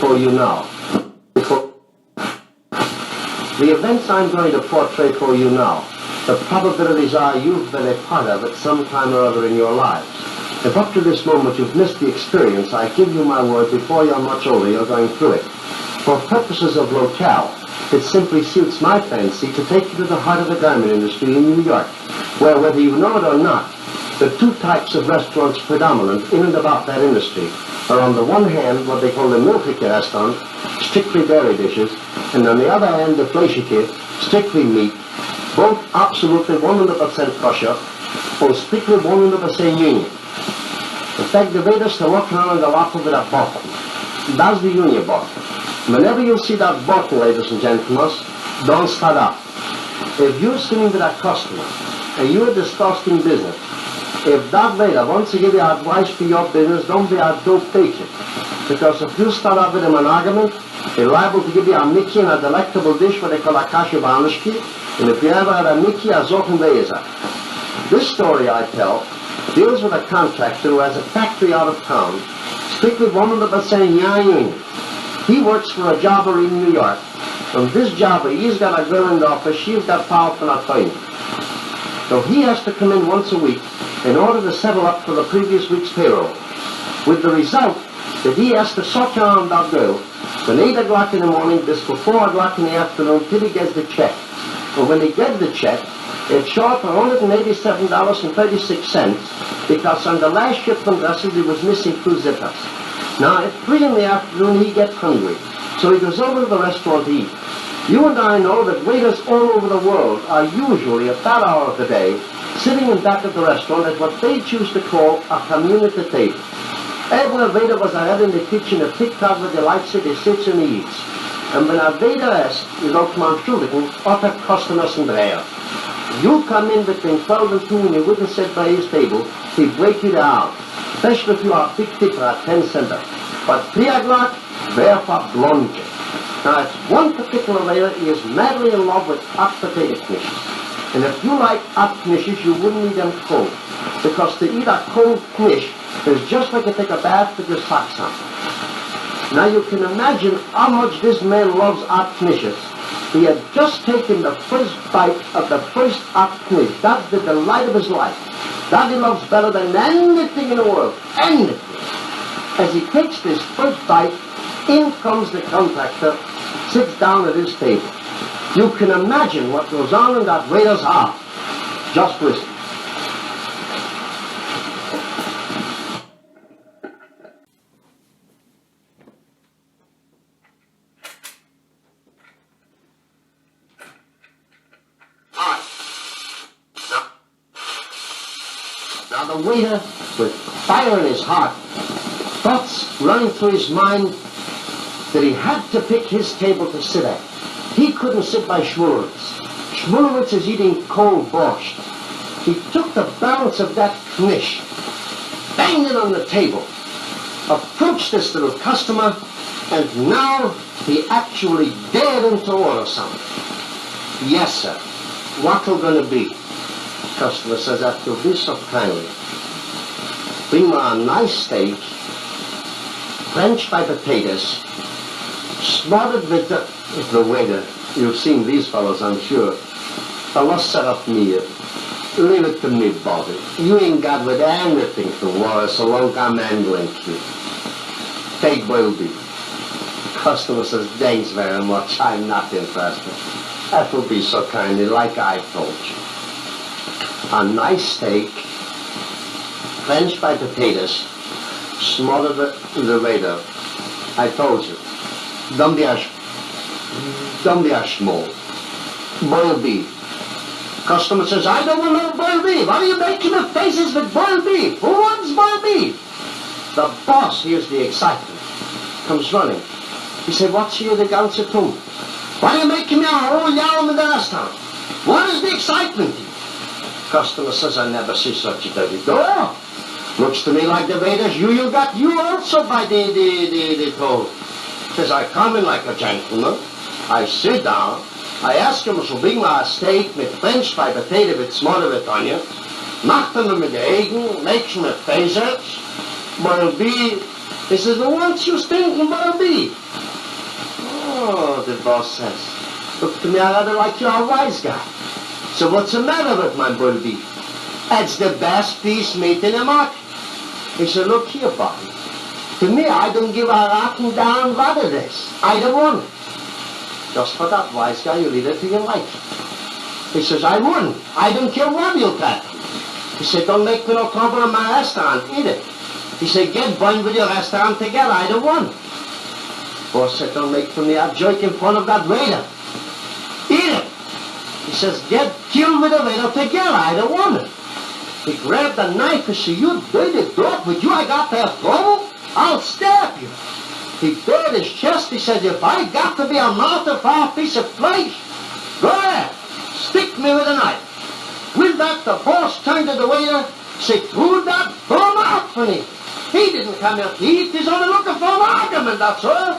for you now. The events I'm going to portray for you now, the probabilities are you've been a part of at some time or other in your lives. If up to this moment you've missed the experience, I give you my word, before you're much older, you're going through it. For purposes of locale, it simply suits my fancy to take you to the heart of the garment industry in New York, where, whether you know it or not, the two types of restaurants predominant in and about that industry are, on the one hand, what they call the milchike restaurant, strictly dairy dishes, and on the other hand, the fleischike, strictly meat, both absolutely 100% kosher, or strictly 100% union. In fact, the waiters to walk around the waffle with a bottle. That's the union bottle. Whenever you see that bottle, ladies and gentlemen, don't start up. If you're sitting with a customer and you're discussing business, if that waiter wants to give you advice for your business, don't be a dope patient. Because if you start up with him an argument, he's liable to give you a Mickey and a delectable dish what they call a kasha banishki, and if you ever had a Mickey, a zochen wezer. This story I tell deals with a contractor who has a factory out of town, strictly 100% union. He works for a jobber in New York. From this jobber, he's got a girl in the office, she's got power for an attorney. So he has to come in once a week in order to settle up for the previous week's payroll. With the result that he has to sock around that girl from 8 o'clock in the morning bis to 4 o'clock in the afternoon till he gets the check. And when he gets the check, it's short for $187.36 because on the last shipment vessel he was missing 2 zippers. Now at 3 in the afternoon he gets hungry, so he goes over to the restaurant to eat. You and I know that waiters all over the world are usually at that hour of the day sitting in back of the restaurant at what they choose to call a community table. Every waiter was ahead in the kitchen a tick-tock with the lights that he sits and he eats. And when a waiter asks, you don't come on schuldigen, other customers in there. You come in between 12 and 2 and you wouldn't sit by his table, he'd break you down. Especially if you are a big tipper at 10 center. But 3 o'clock, they're for blonde. Now, it's one particular waiter, he is madly in love with hot potato knishes. And if you like hot knishes, you wouldn't eat them cold. Because to eat a cold knish is just like to take a bath with your socks on. Now, you can imagine how much this man loves hot knishes. He had just taken the first bite of the first hot knish. That's the delight of his life. That he loves better than anything in the world. Anything. As he takes this first bite, in comes the contractor, sits down at his table. You can imagine what goes on in that waiter's heart. Just listen. Now the waiter, with fire in his heart, thoughts running through his mind that he had to pick his table to sit at. He couldn't sit by Schmulowitz. Schmulowitz is eating cold borscht. He took the balance of that knish, banged it on the table, approached this little customer, and now he actually dared him to order something. Yes, sir. What'll gonna be? Customer says, if you'll be so kindly, bring me a nice steak, French fried potatoes, smothered with the waiter. You've seen these fellows, I'm sure. Fellows set up me. Leave it to me, Bobby. You ain't got with anything to worry so long I'm handling you. Take boiled beef. Customer says, thanks very much, I'm not interested. That will be so kindly, like I told you. A nice steak, French fried potatoes, smothered in the waiter. I told you. Don't be a schmo. Boiled beef. Customer says, I don't want no boiled beef. Why are you making the faces with boiled beef? Who wants boiled beef? The boss hears the excitement. Comes running. He said, what's here the ganze tun? Why are you making me a whole yarn in the restaurant? What is the excitement? Customer says, I never see such a dirty door. Looks to me like the waiters you got you also by the toe. Says, I come in like a gentleman. I sit down. I ask him to bring me a steak with French fried potato with smothered with onion. Macht him mit the Egen, makes him a Fasers, boiled beef, He says, well, once you thinking about me. Oh, the boss says, look to me, I rather like you're a wise guy. So what's the matter with my bull beef? It's the best piece meat in the market. He said, look here, Bobby. To me, I don't give a rotten darn what it is. I don't want it. Just for that wise guy, you leave it to your life. He says, I wouldn't. I don't care what you got. He said, don't make me no trouble in my restaurant. Eat it. He said, get burned with your restaurant together. I don't want it. Boss said, don't make me a jerk in front of that waiter. Eat it. He says, get killed with the waiter together. I don't want it. He grabbed a knife and said, you dirty dog, with you I got to have trouble? I'll stab you. He bared his chest. He said, if I got to be a martyr for a piece of flesh, go ahead. Stick me with a knife. With that, the boss turned to the waiter, said, throw that bum out for me. He didn't come here to eat. He's only looking for an argument, that's all.